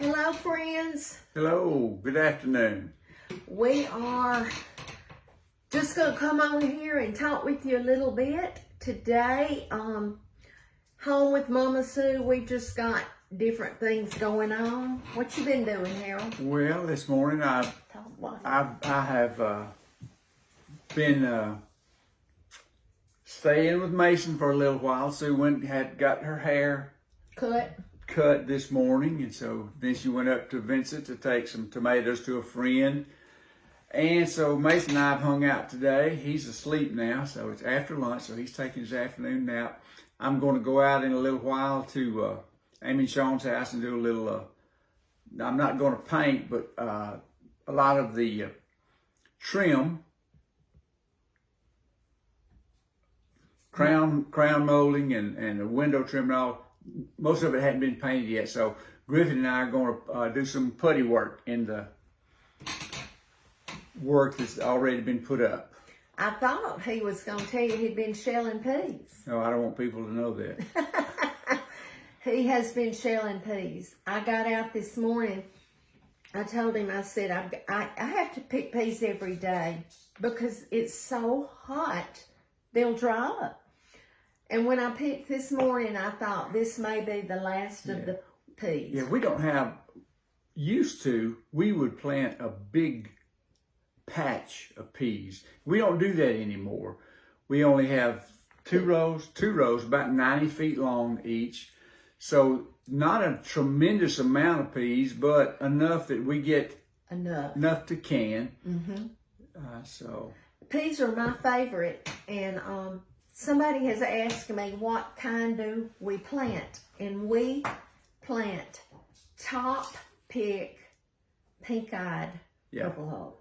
Hello, friends. Hello, good afternoon. We are just going to come on here and talk with you a little bit. Today, home with Mama Sue, we just got different things going on. What you been doing, Harold? Well, this morning I have been staying with Mason for a little while. Sue got her hair cut this morning, and so then she went up to Vincent to take some tomatoes to a friend. And so Mason and I have hung out today. He's asleep now, so it's after lunch, so he's taking his afternoon nap. I'm going to go out in a little while to Amy and Sean's house and do a little, I'm not going to paint, but a lot of the trim, crown molding and the window trim and all, most of it hadn't been painted yet. So Griffin and I are going to do some putty work in the work that's already been put up. I thought he was going to tell you he'd been shelling peas. No, I don't want people to know that. He has been shelling peas. I got out this morning. I told him, I said, I have to pick peas every day because it's so hot, they'll dry up. And when I picked this morning, I thought this may be the last of the peas. Yeah, we don't have, we would plant a big patch of peas. We don't do that anymore. We only have two rows, about 90 feet long each. So not a tremendous amount of peas, but enough that we get enough to can. So peas are my favorite, and somebody has asked me what kind do we plant, and we plant top pick pink-eyed purple hull.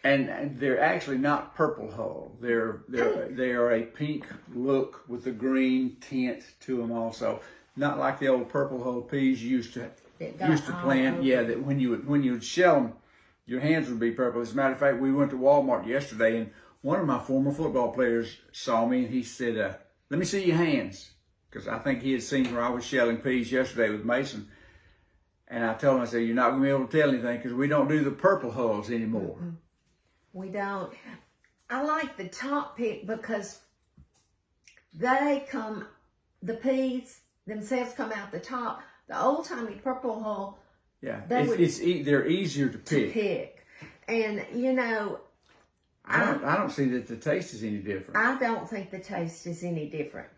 And they're actually not purple hull. They are a pink look with a green tint to them also. Not like the old purple hull peas you used to plant. Yeah, that when you would shell them, your hands would be purple. As a matter of fact, we went to Walmart yesterday, and one of my former football players saw me, and he said, "Let me see your hands," because I think he had seen where I was shelling peas yesterday with Mason. And I told him, I said, "You're not going to be able to tell anything because we don't do the purple hulls anymore." We don't. I like the top pick because the peas themselves come out the top. The old-timey purple hull, they're easier to pick. And, you know, I don't see that the taste is any different. I don't think the taste is any different.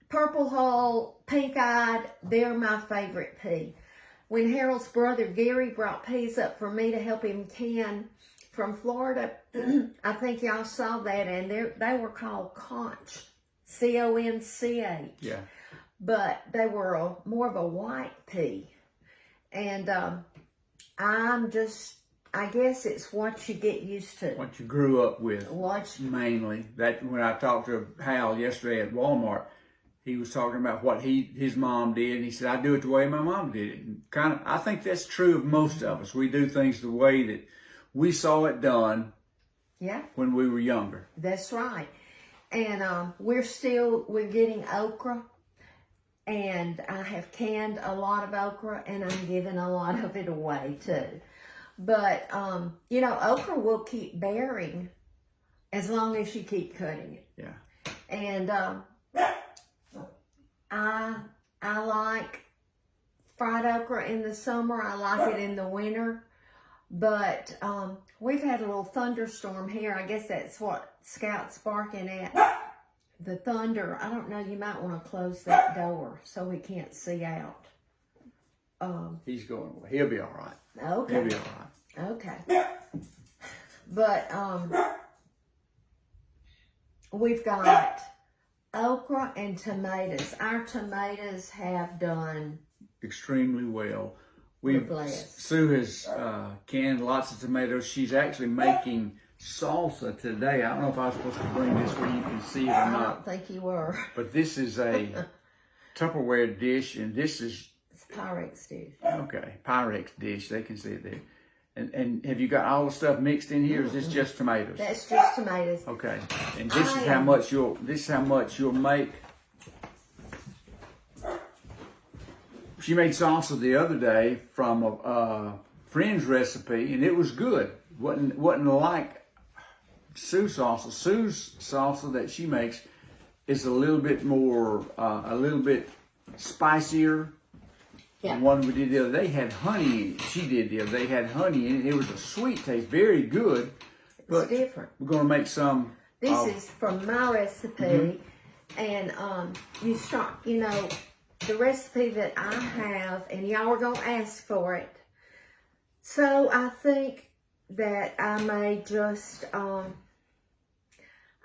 Purple hull, pink-eyed, they're my favorite pea. When Harold's brother Gary brought peas up for me to help him can from Florida, I think y'all saw that, and they were called conch, C-O-N-C-H. Yeah. But they were more of a white pea. And I guess it's what you get used to. What you grew up with, mainly. That when I talked to Hal yesterday at Walmart, he was talking about what his mom did, and he said, "I do it the way my mom did it." And I think that's true of most of us. We do things the way that we saw it done. Yeah. When we were younger. That's right. And we're getting okra. And I have canned a lot of okra, and I'm giving a lot of it away too. But, you know, okra will keep bearing as long as you keep cutting it. Yeah. And I like fried okra in the summer. I like it in the winter. But we've had a little thunderstorm here. I guess that's what Scout's barking at. The thunder. I don't know. You might want to close that door so he can't see out. He's going away. He'll be all right. Okay. He'll be all right. Okay. But we've got okra and tomatoes. Our tomatoes have done extremely well. Sue has canned lots of tomatoes. She's actually making salsa today. I don't know if I was supposed to bring this where you can see it or not. I don't think you were. But this is a Tupperware dish, and this is... It's Pyrex dish. Okay, Pyrex dish. They can see it there. And have you got all the stuff mixed in here, or is this just tomatoes? That's just tomatoes. Okay. And this is how much you'll make she made salsa the other day from a friend's recipe, and it was good. wasn't like Sue's salsa. Sue's salsa that she makes is a little bit more, a little bit spicier. Yeah. The one we did the other day had honey in it. She did the other day had honey in it. It was a sweet taste, very good. It's different. We're going to make some. This is from my recipe, and you start, you know, the recipe that I have, and y'all are going to ask for it. So I think that I may just, I'm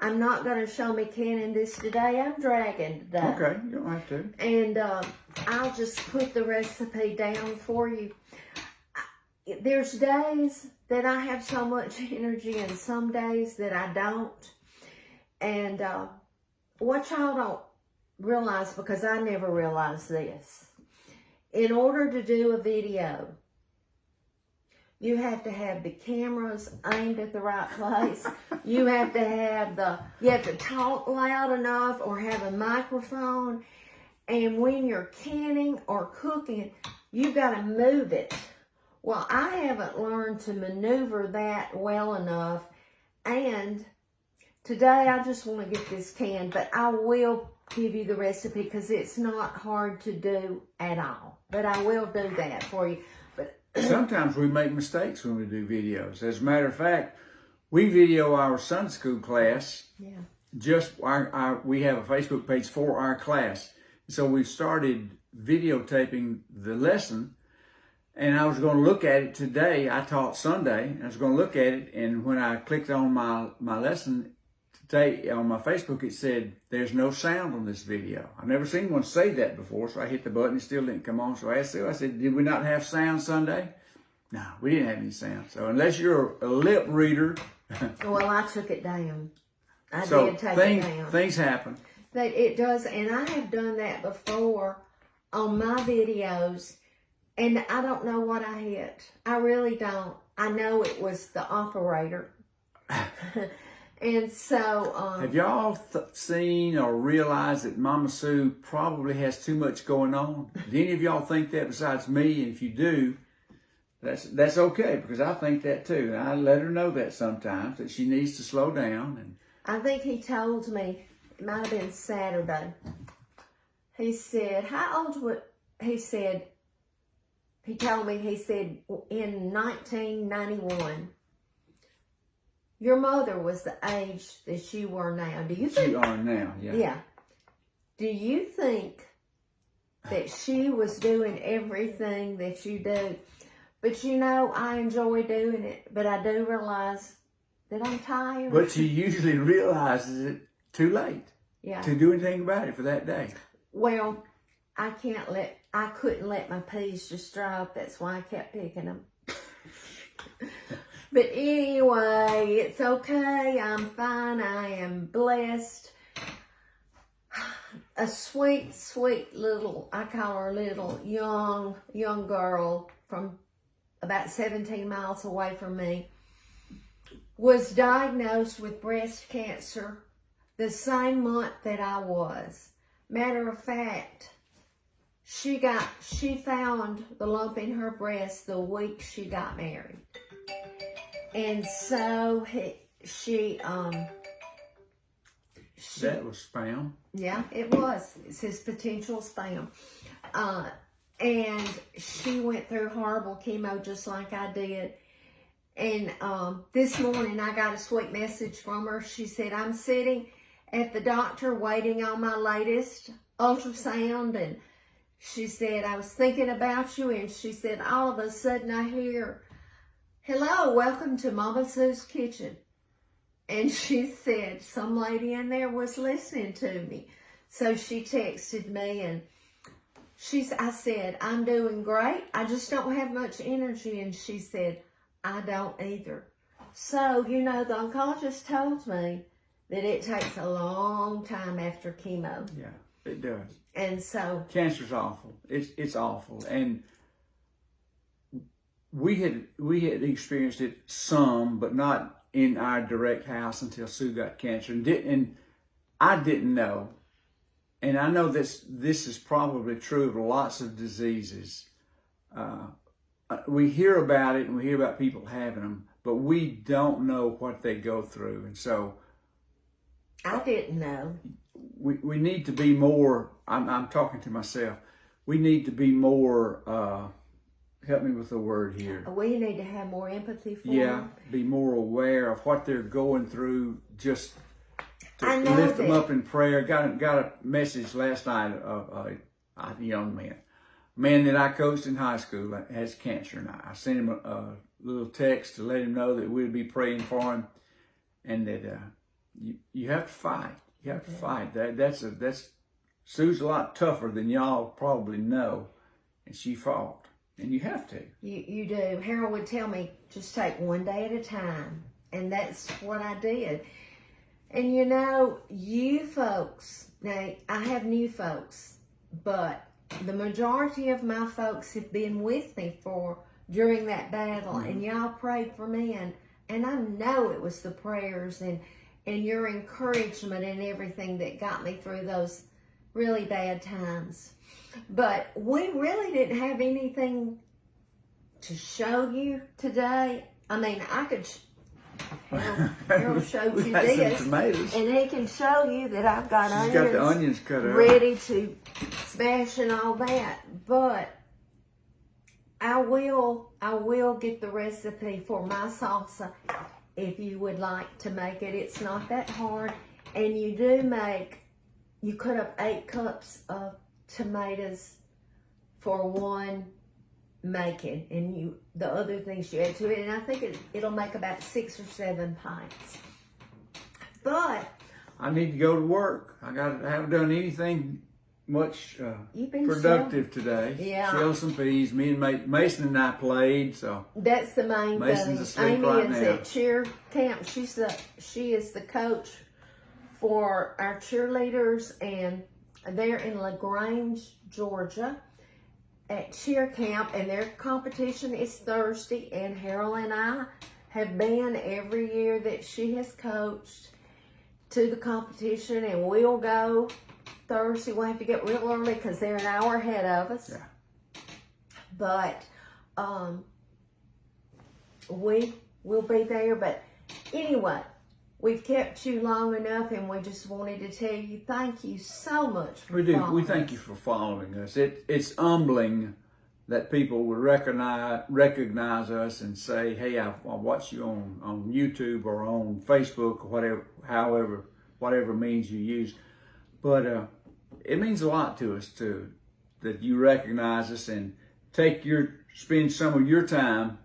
not going to show me canning this today. I'm dragging today. Okay, you don't have to. And I'll just put the recipe down for you. There's days that I have so much energy and some days that I don't. And what y'all don't realize, because I never realized this, in order to do a video, you have to have the cameras aimed at the right place. You have to talk loud enough or have a microphone. And when you're canning or cooking, you got to move it. Well, I haven't learned to maneuver that well enough. And today I just want to get this canned, but I will give you the recipe because it's not hard to do at all. But I will do that for you. Sometimes we make mistakes when we do videos. As a matter of fact, we video our Sunday school class. Yeah. Just we have a Facebook page for our class. So we started videotaping the lesson, and I was going to look at it today. I taught Sunday, and I was going to look at it, and when I clicked on my lesson today on my Facebook, it said, "There's no sound on this video." I've never seen one say that before, so I hit the button, it still didn't come on. So I asked Sue, I said, "Did we not have sound Sunday?" No, we didn't have any sound. So unless you're a lip reader. Well, I took it down. I So did take it down. Things happen. But it does, and I have done that before on my videos, and I don't know what I hit. I really don't. I know it was the operator. And so... have y'all seen or realized that Mama Sue probably has too much going on? Do any of y'all think that besides me? And if you do, that's okay, because I think that too. And I let her know that sometimes, that she needs to slow down. And I think he told me, it might have been Saturday. He said, how old was, he told me, he said, in 1991, your mother was the age that you were now. Do you think? You are now, yeah. Yeah. Do you think that she was doing everything that you do? But you know, I enjoy doing it, but I do realize that I'm tired. But she usually realizes it too late to do anything about it for that day. Well, I couldn't let my peas just dry up. That's why I kept picking them. But anyway, it's okay. I'm fine. I am blessed. A sweet, sweet little, I call her little young girl from about 17 miles away from me, was diagnosed with breast cancer the same month that I was. Matter of fact, she found the lump in her breast the week she got married. And so that was spam. Yeah, it was. It's his potential spam. And she went through horrible chemo just like I did. And this morning I got a sweet message from her. She said, I'm sitting at the doctor waiting on my latest ultrasound. And she said, I was thinking about you. And she said, all of a sudden I hear, hello, welcome to Mama Sue's Kitchen. And she said, some lady in there was listening to me. So she texted me, and I said, I'm doing great. I just don't have much energy. And she said, I don't either. So, you know, the oncologist told me that it takes a long time after chemo. Yeah, it does. And so cancer's awful. It's awful. And we had experienced it some, but not in our direct house until Sue got cancer. And I didn't know and I know this is probably true of lots of diseases. We hear about it and we hear about people having them, but we don't know what they go through. And so I didn't know. We need to be more, I'm talking to myself, we need to be more, help me with the word here. We need to have more empathy for Yeah, them. be more aware of what they're going through, just to I know lift them that. up in prayer. Got a message last night of a young man that I coached in high school that has cancer, and I sent him a little text to let him know that we'd be praying for him, and that you have to fight. You have to fight. That's Sue's a lot tougher than y'all probably know, and she fought, and you have to. You do. Harold would tell me, just take one day at a time, and that's what I did. And you know, you folks, now I have new folks, but the majority of my folks have been with me during that battle, and y'all prayed for me, and I know it was the prayers and your encouragement and everything that got me through those really bad times. But we really didn't have anything to show you today. I mean, I could. Harold showed you this, and he can show you that I've got She's got the onions cut out, ready to smash and all that. But I will get the recipe for my salsa if you would like to make it. It's not that hard, and you cut up 8 cups of tomatoes for one making, and the other things you add to it, and I think it'll make about 6 or 7 pints. But I need to go to work. I haven't done anything much productive today. Yeah. Shell some peas. Me and Mason and I played, so that's the main Mason's thing. asleep Amy right is now. at cheer camp. She is the coach for our cheerleaders, and they're in LaGrange, Georgia, at cheer camp, and their competition is Thursday, and Harold and I have been every year that she has coached to the competition, and we'll go Thursday. We'll have to get real early because they're an hour ahead of us. Yeah. But we will be there. But anyway, we've kept you long enough, and we just wanted to tell you thank you so much for following. We thank you for following us. It's humbling that people would recognize us and say, "Hey, I watch you on YouTube or on Facebook or whatever means you use." But it means a lot to us too that you recognize us and spend some of your time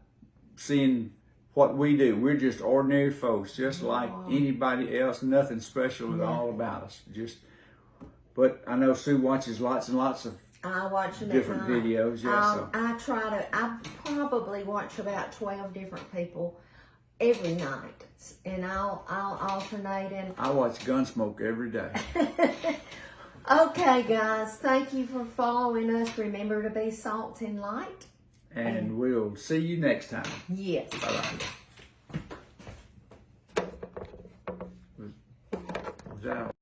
seeing what we do. We're just ordinary folks, just like anybody else. Nothing special at all about us. But I know Sue watches lots and lots of different videos. Yeah, I probably watch about 12 different people every night, and I'll alternate. And I watch Gunsmoke every day. Okay, guys, thank you for following us. Remember to be salt and light. And we'll see you next time. Yes. Bye-bye. Was that